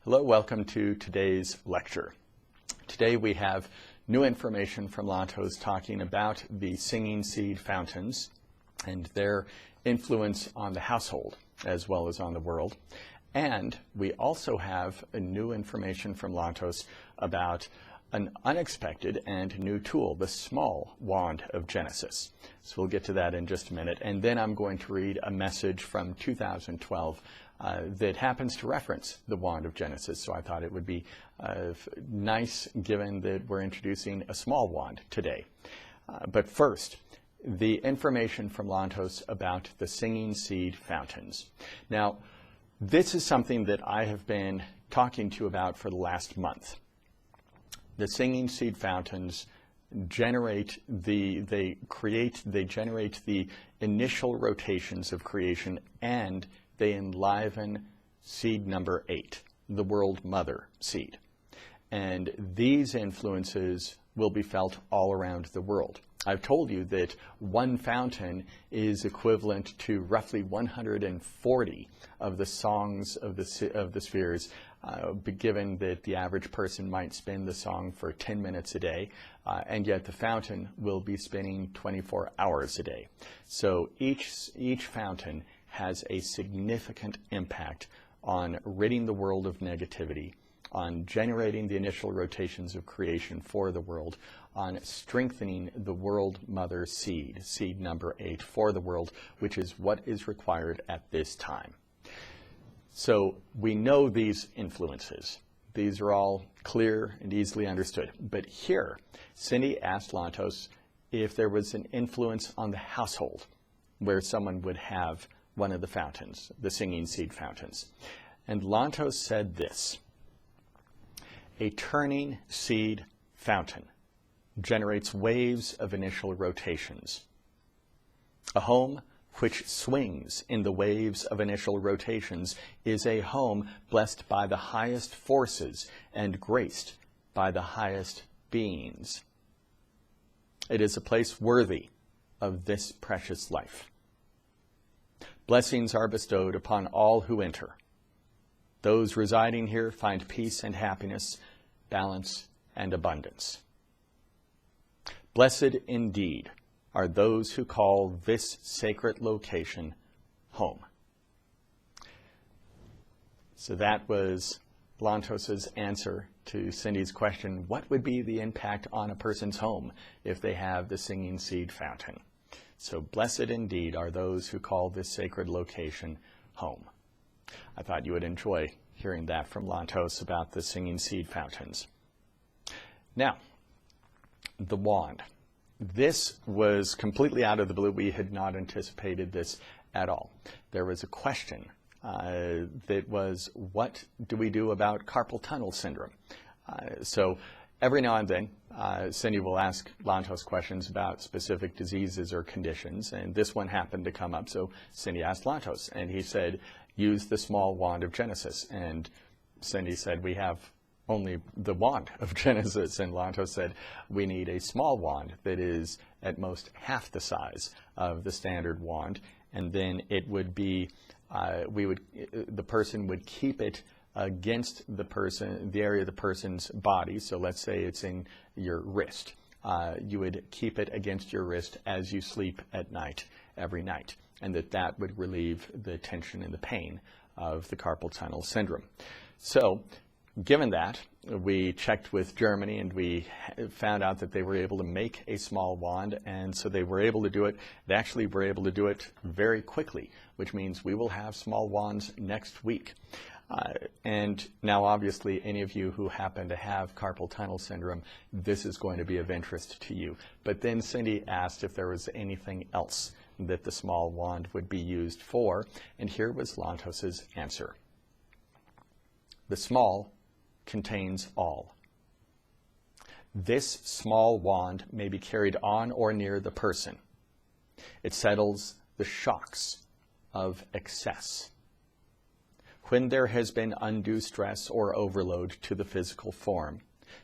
Hello, welcome to today's lecture. Today we have new information from Lantos talking about the singing seed fountains and their influence on the household as well as on the world. And we also have a new information from Lantos about an unexpected and new tool, the small wand of Genesis. So we'll get to that in just a minute. And then I'm going to read a message from 2012 that happens to reference the wand of Genesis. So I thought it would be nice, given that we're introducing a small wand today. But first, the information from Lantos about the singing seed fountains. Now, this is something that I have been talking to you about for the last month. The singing seed fountains generate the initial rotations of creation, and they enliven seed number 8, the world mother seed. And these influences will be felt all around the world. I've told you that one fountain is equivalent to roughly 140 of the songs of the spheres, given that the average person might spin the song for 10 minutes a day, and yet the fountain will be spinning 24 hours a day. So each fountain has a significant impact on ridding the world of negativity, on generating the initial rotations of creation for the world, on strengthening the world mother seed, seed number 8 for the world, which is what is required at this time. So we know these influences. These are all clear and easily understood. But here, Cindy asked Lantos if there was an influence on the household where someone would have one of the fountains, the singing seed fountains. And Lantos said this: a turning seed fountain generates waves of initial rotations. A home which swings in the waves of initial rotations is a home blessed by the highest forces and graced by the highest beings. It is a place worthy of this precious life. Blessings are bestowed upon all who enter. Those residing here find peace and happiness, balance and abundance. Blessed indeed are those who call this sacred location home. So that was Lantos's answer to Cindy's question: what would be the impact on a person's home if they have the singing seed fountain? So blessed indeed are those who call this sacred location home. I thought you would enjoy hearing that from Lantos about the singing seed fountains. Now, the wand. This was completely out of the blue. We had not anticipated this at all. There was a question that was, what do we do about carpal tunnel syndrome? So every now and then, Cindy will ask Lantos questions about specific diseases or conditions, and this one happened to come up. So Cindy asked Lantos, and he said, use the small wand of Genesis. And Cindy said, we have only the wand of Genesis. And Lantos said, we need a small wand that is at most half the size of the standard wand. And then it would be, the person would keep it against the area of the person's body. So let's say it's in your wrist. You would keep it against your wrist as you sleep at night, every night. And that would relieve the tension and the pain of the carpal tunnel syndrome. So, given that, we checked with Germany and we found out that they were able to make a small wand, and so they were able to do it. They actually were able to do it very quickly, which means we will have small wands next week. And now, obviously, any of you who happen to have carpal tunnel syndrome, this is going to be of interest to you. But then Cindy asked if there was anything else that the small wand would be used for, and here was Lantos's answer. The small contains all. This small wand may be carried on or near the person. It settles the shocks of excess. When there has been undue stress or overload to the physical form,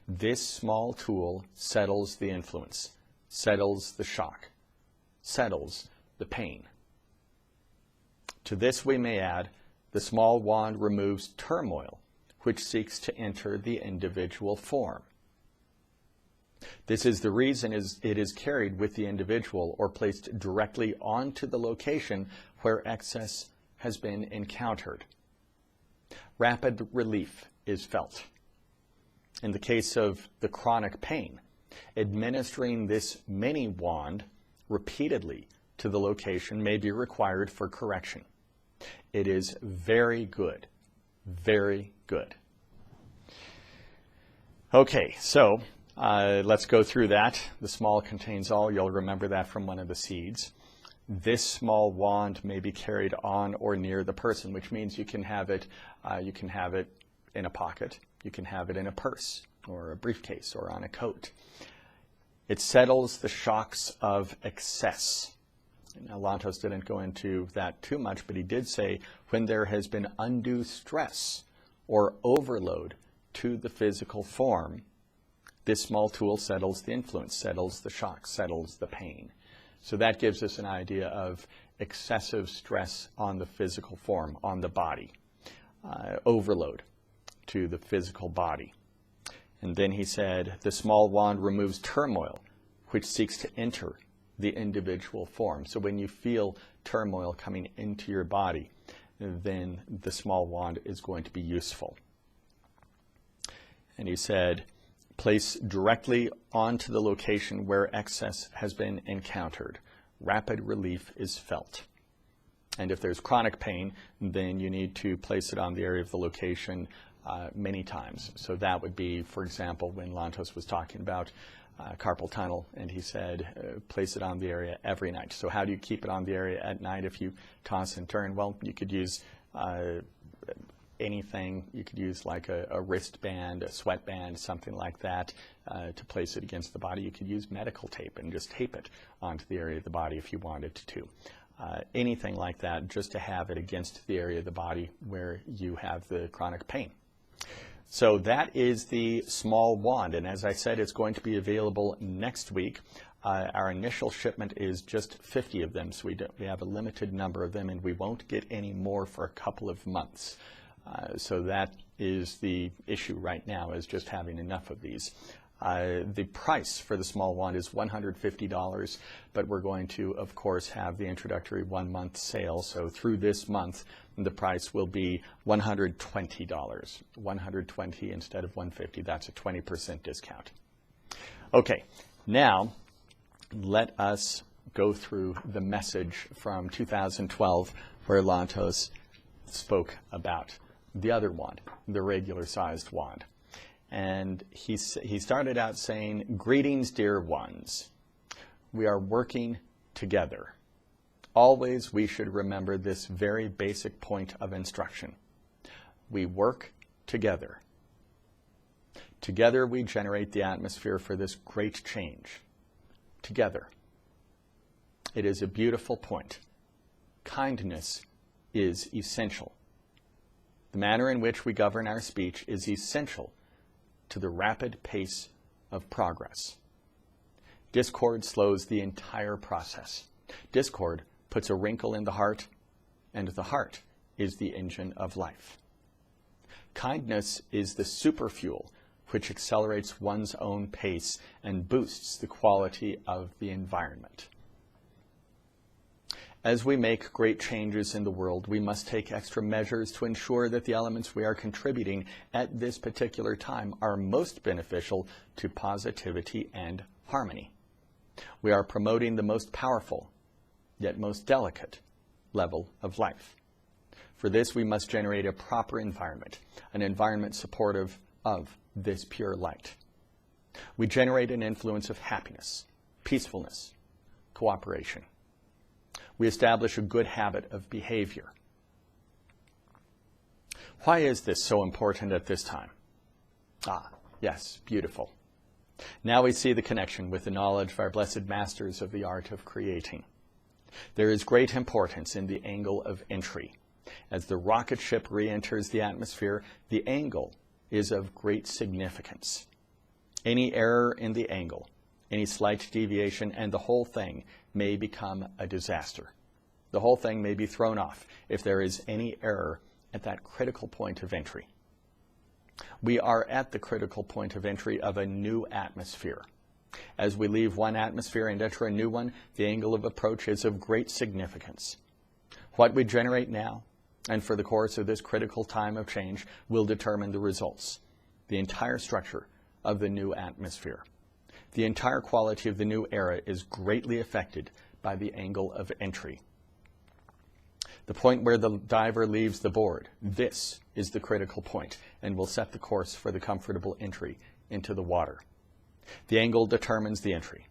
this small tool settles the influence, settles the shock, settles the pain. To this we may add, the small wand removes turmoil which seeks to enter the individual form. This is the reason it is carried with the individual or placed directly onto the location where excess has been encountered. Rapid relief is felt. In the case of the chronic pain, administering this mini wand repeatedly to the location may be required for correction. It is very good, very good. Okay, so let's go through that. The small contains all. You'll remember that from one of the seeds. This small wand may be carried on or near the person, which means you can have it in a pocket. You can have it in a purse or a briefcase or on a coat. It settles the shocks of excess. Now, Lantos didn't go into that too much, but he did say when there has been undue stress or overload to the physical form, this small tool settles the influence, settles the shock, settles the pain. So that gives us an idea of excessive stress on the physical form, on the body, overload to the physical body. And then he said, the small wand removes turmoil, which seeks to enter the individual form. So when you feel turmoil coming into your body, then the small wand is going to be useful. And he said, place directly onto the location where excess has been encountered. Rapid relief is felt. And if there's chronic pain, then you need to place it on the area of the location many times. So that would be, for example, when Lantos was talking about carpal tunnel, and he said, place it on the area every night. So how do you keep it on the area at night if you toss and turn? Well, you could use anything. You could use like a wristband, a sweatband, something like that to place it against the body. You could use medical tape and just tape it onto the area of the body if you wanted to. Anything like that, just to have it against the area of the body where you have the chronic pain. So that is the small wand, and as I said, it's going to be available next week. Our initial shipment is just 50 of them, so we have a limited number of them, and we won't get any more for a couple of months. So that is the issue right now, is just having enough of these. The price for the small wand is $150, but we're going to, of course, have the introductory 1-month sale. So through this month, the price will be $120. $120 instead of $150. That's a 20% discount. Okay, now let us go through the message from 2012 where Lantos spoke about the other wand, the regular-sized wand. And he started out saying, "Greetings, dear ones. We are working together. Always we should remember this very basic point of instruction. We work together. Together we generate the atmosphere for this great change. Together." It is a beautiful point. Kindness is essential. The manner in which we govern our speech is essential to the rapid pace of progress. Discord slows the entire process. Discord puts a wrinkle in the heart, and the heart is the engine of life. Kindness is the superfuel which accelerates one's own pace and boosts the quality of the environment. As we make great changes in the world, we must take extra measures to ensure that the elements we are contributing at this particular time are most beneficial to positivity and harmony. We are promoting the most powerful, yet most delicate level of life. For this, we must generate a proper environment, an environment supportive of this pure light. We generate an influence of happiness, peacefulness, cooperation. We establish a good habit of behavior. Why is this so important at this time? Yes, beautiful. Now we see the connection with the knowledge of our blessed masters of the art of creating. There is great importance in the angle of entry. As the rocket ship re-enters the atmosphere, the angle is of great significance. Any error in the angle, any slight deviation, and the whole thing may become a disaster. The whole thing may be thrown off if there is any error at that critical point of entry. We are at the critical point of entry of a new atmosphere. As we leave one atmosphere and enter a new one, the angle of approach is of great significance. What we generate now, and for the course of this critical time of change, will determine the results, the entire structure of the new atmosphere. The entire quality of the new era is greatly affected by the angle of entry. The point where the diver leaves the board, this is the critical point and will set the course for the comfortable entry into the water. The angle determines the entry,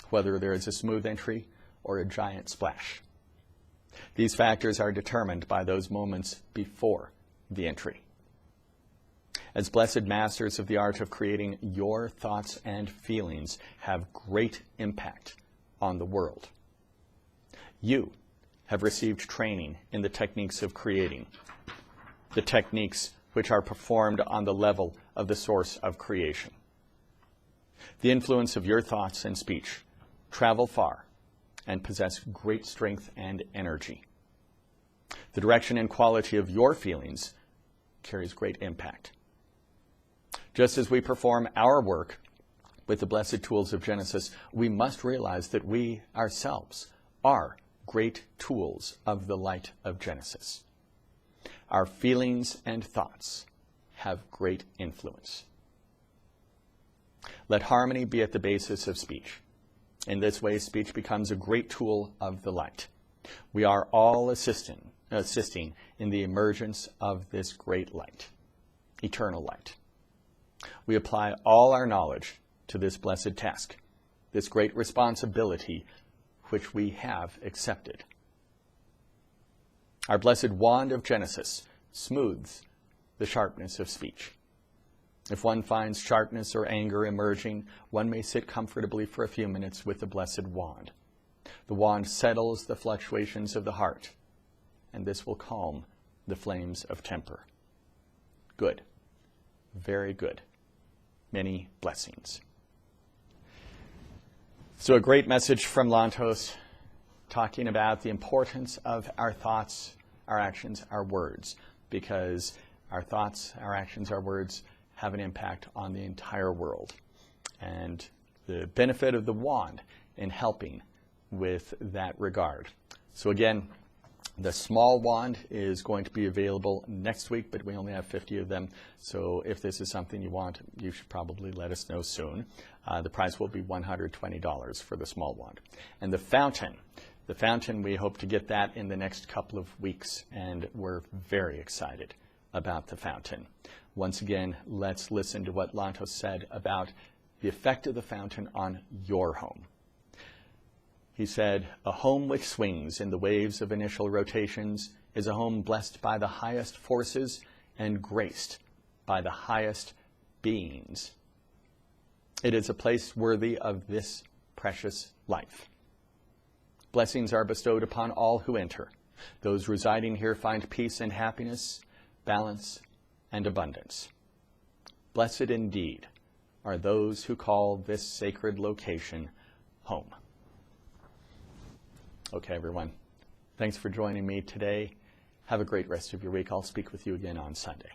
whether there is a smooth entry or a giant splash. These factors are determined by those moments before the entry. As blessed masters of the art of creating, your thoughts and feelings have great impact on the world. You have received training in the techniques of creating, the techniques which are performed on the level of the source of creation. The influence of your thoughts and speech travel far and possess great strength and energy. The direction and quality of your feelings carries great impact. Just as we perform our work with the blessed tools of Genesis, we must realize that we ourselves are great tools of the light of Genesis. Our feelings and thoughts have great influence. Let harmony be at the basis of speech. In this way, speech becomes a great tool of the light. We are all assisting in the emergence of this great light, eternal light. We apply all our knowledge to this blessed task, this great responsibility which we have accepted. Our blessed wand of Genesis smooths the sharpness of speech. If one finds sharpness or anger emerging, one may sit comfortably for a few minutes with the blessed wand. The wand settles the fluctuations of the heart, and this will calm the flames of temper. Good. Very good. Many blessings. So a great message from Lantos talking about the importance of our thoughts, our actions, our words, because our thoughts, our actions, our words have an impact on the entire world. And the benefit of the wand in helping with that regard. So again, the small wand is going to be available next week, but we only have 50 of them. So if this is something you want, you should probably let us know soon. The price will be $120 for the small wand. And the fountain, we hope to get that in the next couple of weeks, and we're very excited about the fountain. Once again, let's listen to what Lantos said about the effect of the fountain on your home. He said, "A home which swings in the waves of initial rotations is a home blessed by the highest forces and graced by the highest beings. It is a place worthy of this precious life. Blessings are bestowed upon all who enter. Those residing here find peace and happiness, balance and abundance. Blessed indeed are those who call this sacred location home." Okay, everyone. Thanks for joining me today. Have a great rest of your week. I'll speak with you again on Sunday.